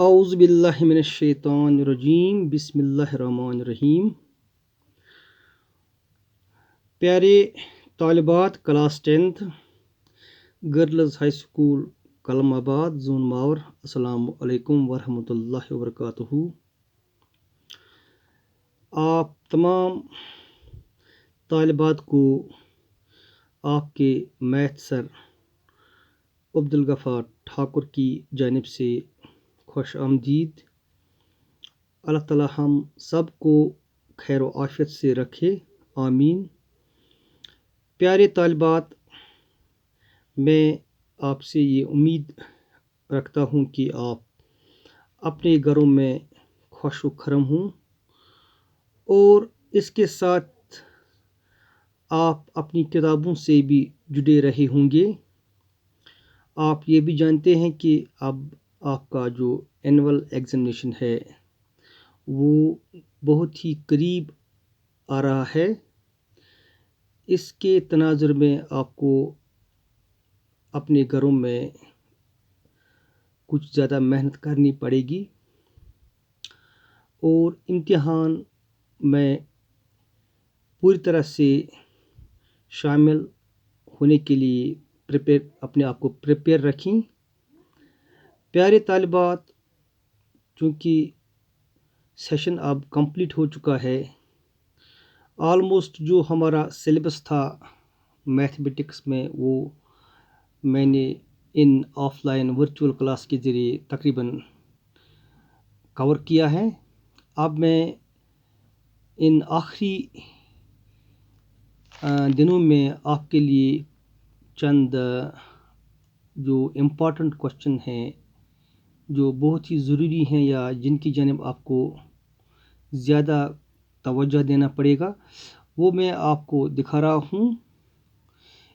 औज़ु बिल्लाहि मिनश शैतानिर रजीम बिस्मिल्लाहिर रहमानिर रहीम। प्यारे तालिबात class 10th girls high school Kalamabad zone Mawar, अस्सलामु अलैकुम वरहमतुल्लाहि वबरकातुहू। आप तमाम तालिबात को आपके मैथ सर अब्दुल गफ़ार ठाकुर की जानिब से खुश आमदीद। अल्लाह ताला हम सब को खैर व आफियत से रखे, आमीन। प्यारे तालिबात, मैं आपसे ये उम्मीद रखता हूँ कि आप अपने घरों में खुश व खरम हों और इसके साथ आप अपनी किताबों से भी जुड़े रहे होंगे। आप ये भी जानते हैं कि अब आपका जो एनुअल एग्ज़ामिनेशन है वो बहुत ही करीब आ रहा है। इसके तनाज़ुर में आपको अपने घरों में कुछ ज़्यादा मेहनत करनी पड़ेगी और इम्तिहान में पूरी तरह से शामिल होने के लिए अपने आप को प्रिपेयर रखें। प्यारे तालिबात, चूँकि सेशन अब कंप्लीट हो चुका है, ऑलमोस्ट जो हमारा सिलेबस था मैथमेटिक्स में वो मैंने इन ऑफलाइन वर्चुअल क्लास के ज़रिए तकरीबन कवर किया है। अब मैं इन आखिरी दिनों में आपके लिए चंद जो इम्पोर्टेंट क्वेश्चन हैं, जो बहुत ही ज़रूरी हैं या जिनकी जानिब आपको ज़्यादा तवज्जो देना पड़ेगा, वो मैं आपको दिखा रहा हूँ।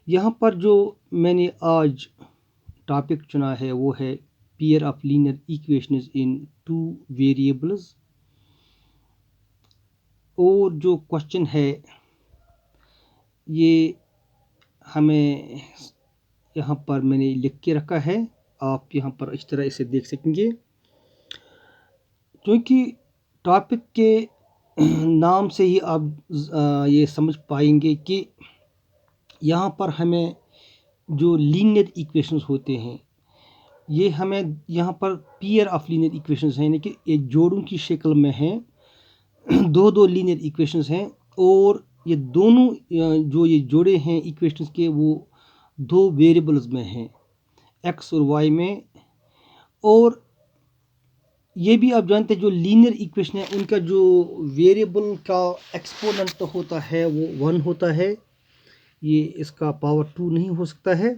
यहाँ पर जो मैंने आज टॉपिक चुना है वो है pair of linear equations in two variables. और जो क्वेश्चन है ये हमें यहाँ पर मैंने लिख के रखा है, आप यहाँ पर इस तरह इसे देख सकेंगे। क्योंकि टॉपिक के नाम से ही आप ये समझ पाएंगे कि यहाँ पर हमें जो लीनियर इक्वेशंस होते हैं ये हमें यहाँ पर पेयर ऑफ लीनियर इक्वेशंस हैं, यानी कि एक जोड़ों की शक्ल में हैं। दो लीनियर इक्वेशंस हैं और ये दोनों जो ये जोड़े हैं इक्वेशंस के वो दो वेरिएबल्स में हैं, एक्स और वाई में। और ये भी आप जानते हैं जो लीनियर इक्वेशन है उनका जो वेरिएबल का एक्सपोनेंट होता है वो 1 होता है, ये इसका पावर 2 नहीं हो सकता है।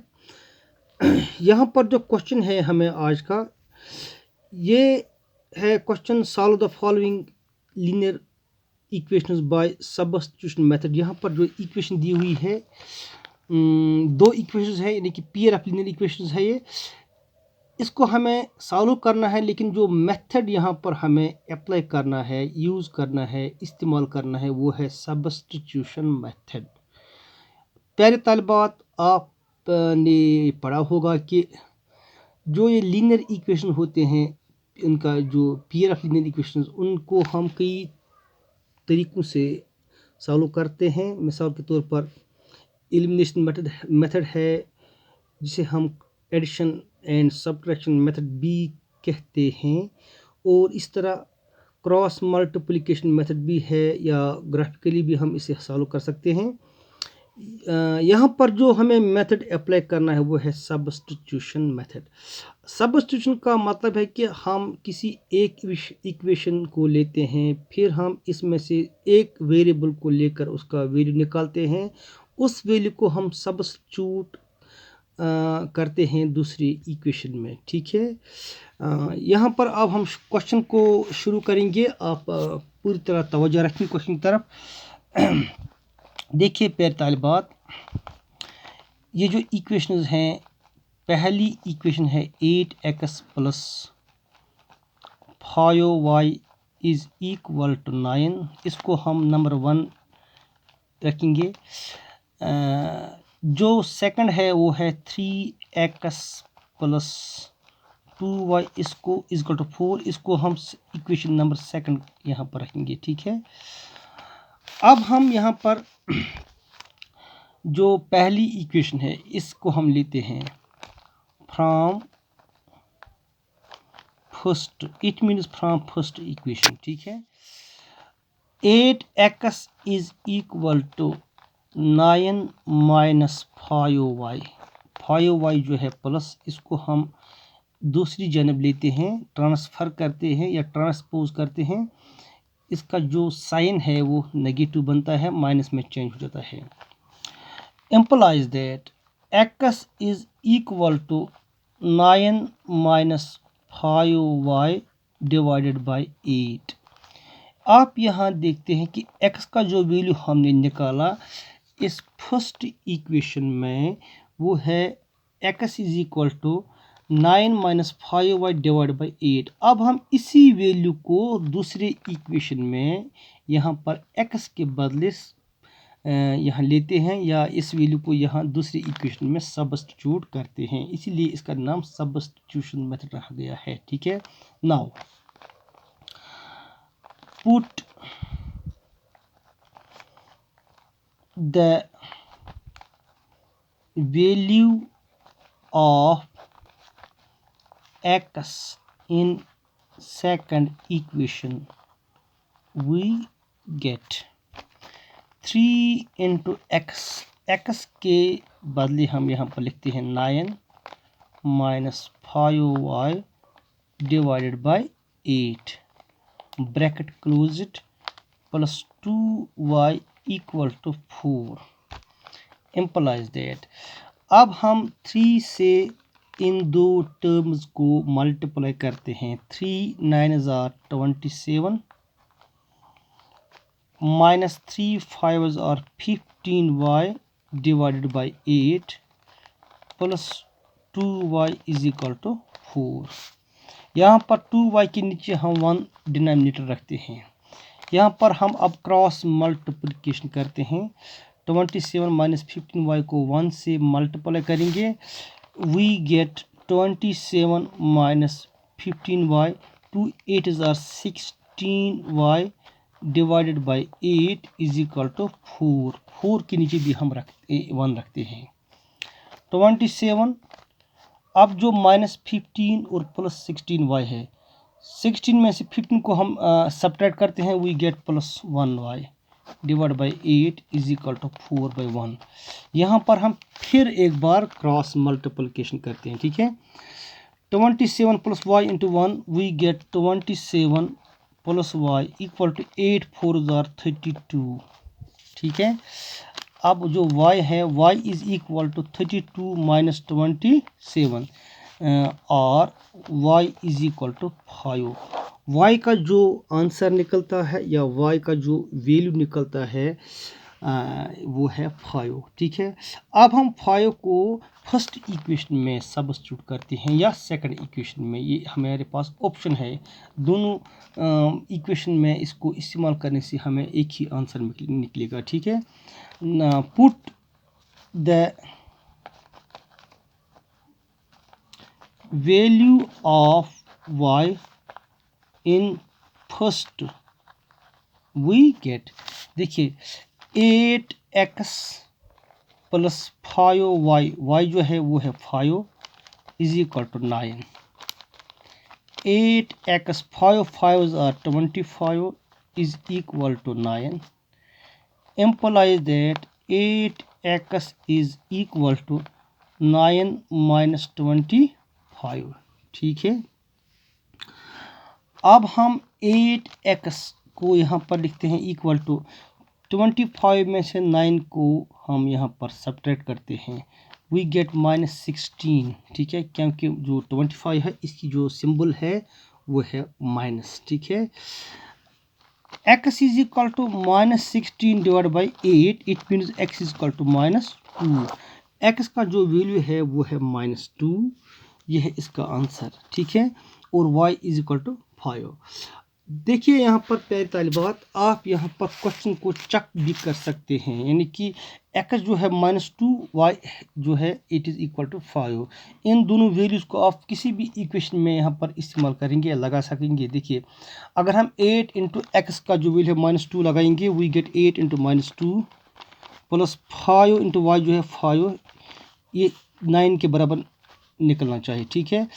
यहाँ पर जो क्वेश्चन है हमें आज का ये है question, solve the following linear equations bye substitution method. यहाँ पर जो इक्वेशन दी हुई है दो इक्वेशंस है, यानी कि पेयर ऑफ लीनियर इक्वेशंस है ये, इसको हमें सॉल्व करना है। लेकिन जो मेथड यहाँ पर हमें अप्लाई करना है, यूज़ करना है, इस्तेमाल करना है वो है सब्स्टिट्यूशन मेथड। प्यारे तालिबात, आपने पढ़ा होगा कि जो ये लीनियर इक्वेशन होते हैं इनका जो पेयर ऑफ लीनियर इक्वेशंस उनको हम कई तरीक़ों से सॉल्व करते हैं। मिसाल के तौर पर एलिमिनेशन मेथड है जिसे हम एडिशन एंड सब्ट्रैक्शन मेथड भी कहते हैं, और इस तरह क्रॉस मल्टीप्लिकेशन मेथड भी है या ग्राफिकली भी हम इसे सॉल्व कर सकते हैं। यहाँ पर जो हमें मेथड अप्लाई करना है वो है सब्स्टिट्यूशन मेथड। सब्स्टिट्यूशन का मतलब है कि हम किसी एक इक्वेशन को लेते हैं, फिर हम इसमें से एक वेरिएबल को लेकर उसका वैल्यू निकालते हैं, उस वैल्यू को हम सब्स्टिट्यूट करते हैं दूसरी इक्वेशन में। ठीक है, यहाँ पर अब हम क्वेश्चन को शुरू करेंगे। आप पूरी तरह तवज्जो रखें क्वेश्चन की तरफ। देखिए प्यारे तालिबात, ये जो इक्वेशंस हैं, पहली इक्वेशन है 8x + 5y = 9। इसको हम नंबर 1 रखेंगे। जो सेकंड है वो है 3x + 2y इसको इक्वल टू 4, इसको हम इक्वेशन नंबर 2 यहाँ पर रखेंगे। ठीक है, अब हम यहाँ पर जो पहली इक्वेशन है इसको हम लेते हैं from first, it means from first equation. ठीक है, 8x is equal to 9 minus 5y, 5y जो है प्लस, इसको हम दूसरी जानब लेते हैं, ट्रांसफ़र करते हैं या ट्रांसपोज करते हैं, इसका जो साइन है वो नेगेटिव बनता है, माइनस में चेंज हो जाता है। implies that x is equal to 9 minus 5y divided by 8। आप यहाँ देखते हैं कि x का जो वैल्यू हमने निकाला इस फर्स्ट इक्वेशन में वो है x is equal to 9 minus 5y divide by 8। अब हम इसी वैल्यू को दूसरे इक्वेशन में यहाँ पर x के बदले यहाँ लेते हैं या इस वैल्यू को यहाँ दूसरी इक्वेशन में सब्स्टिट्यूट करते हैं, इसीलिए इसका नाम सब्स्टिट्यूशन मेथड रखा गया है। ठीक है, now put the value of x in second equation, we get 3 into x, x के बदले हम यहाँ पर लिखते हैं 9 minus 5y divided by 8 bracket close it plus 2y equal to 4 implies that। अब हम 3 से इन दो टर्म्स को मल्टीप्लाई करते हैं, 3 9 are 27 minus 3 5s are 15y divided by 8 plus 2y is equal to 4। यहाँ पर 2y के नीचे हम 1 डिनोमिनेटर रखते हैं, यहाँ पर हम अब क्रॉस मल्टीप्लिकेशन करते हैं, 27 माइनस 15y को 1 से मल्टीप्लाई करेंगे, we get 27 minus 15y, 2 8s are 16y divided by 8 is equal to 4। 4 के नीचे भी हम 1 रखते हैं, 27। अब जो माइनस 15 और प्लस 16y है, 16 में से 15 को हम सब्ट्रैक्ट करते हैं, we get plus 1y divide by 8 is equal to 4 by 1। यहाँ पर हम फिर एक बार क्रॉस मल्टीप्लिकेशन करते हैं। ठीक है, 27 plus y into 1 we get 27 plus y equal to 8 4 32। ठीक है, अब जो y है y is equal to 32 minus 27 और y is equal to 5। y का जो आंसर निकलता है या y का जो वैल्यू निकलता है वो है 5। ठीक है, अब हम 5 को फर्स्ट इक्वेशन में सब्स्टिट्यूट करते हैं या सेकंड इक्वेशन में, ये हमारे पास ऑप्शन है, दोनों इक्वेशन में इसको इस्तेमाल करने से हमें एक ही आंसर निकलेगा। ठीक है, put the value of y in first we get, देखिए 8x प्लस 5y, y जो है वो है 5 is equal to 9, 8x 5 5s are 25 is equal to 9 implies that 8x is equal to 9 minus 25। ठीक है, अब हम 8x को यहाँ पर लिखते हैं इक्वल टू 25 में से 9 को हम यहाँ पर सब्ट्रैक्ट करते हैं, वी गेट माइनस 16। ठीक है, क्योंकि जो 25 है इसकी जो सिंबल है वो है माइनस। ठीक है, x is equal to minus 16 divide by 8, it means x is equal to minus 2। x का जो वैल्यू है वो है माइनस 2, ये है इसका आंसर। ठीक है, और y इज इक्वल टू 5। देखिए यहाँ पर प्यारी तालिबात, आप यहाँ पर क्वेश्चन को चेक भी कर सकते हैं, यानी कि एक्स जो है -2, वाई जो है इट इज़ इक्वल टू 5। इन दोनों वैल्यूज़ को आप किसी भी इक्वेशन में यहाँ पर इस्तेमाल करेंगे या लगा सकेंगे। देखिए अगर हम 8 इंटू एक्स का जो वैल्यू है -2 लगाएंगे, we get 8 into -2 plus 5 into y जो है 5, ये 9 के बराबर निकलना चाहिए। ठीक है,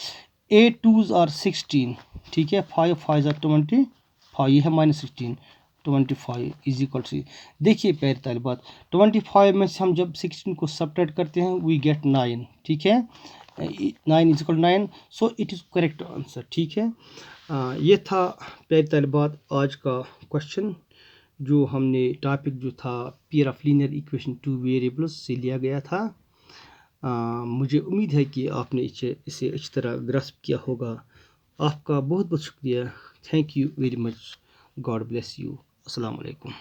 8 2s आर 16। ठीक है, 5 5 आर 25, ये है -16, 25 इज इक्वल टू। देखिए पहली ताली बात, 25 में से हम जब 16 को सब्ट्रैक्ट करते हैं वी गेट 9। ठीक है, 9 is equal 9, so it is correct answer. ठीक है, ये था पहली ताली बात आज का क्वेश्चन, जो हमने टॉपिक जो था pair of linear equation two variables से लिया गया था। मुझे उम्मीद है कि आपने इसे अच्छी तरह ग्रास्प किया होगा। आपका बहुत बहुत शुक्रिया। Thank you very much. God bless you. अस्सलाम वालेकुम।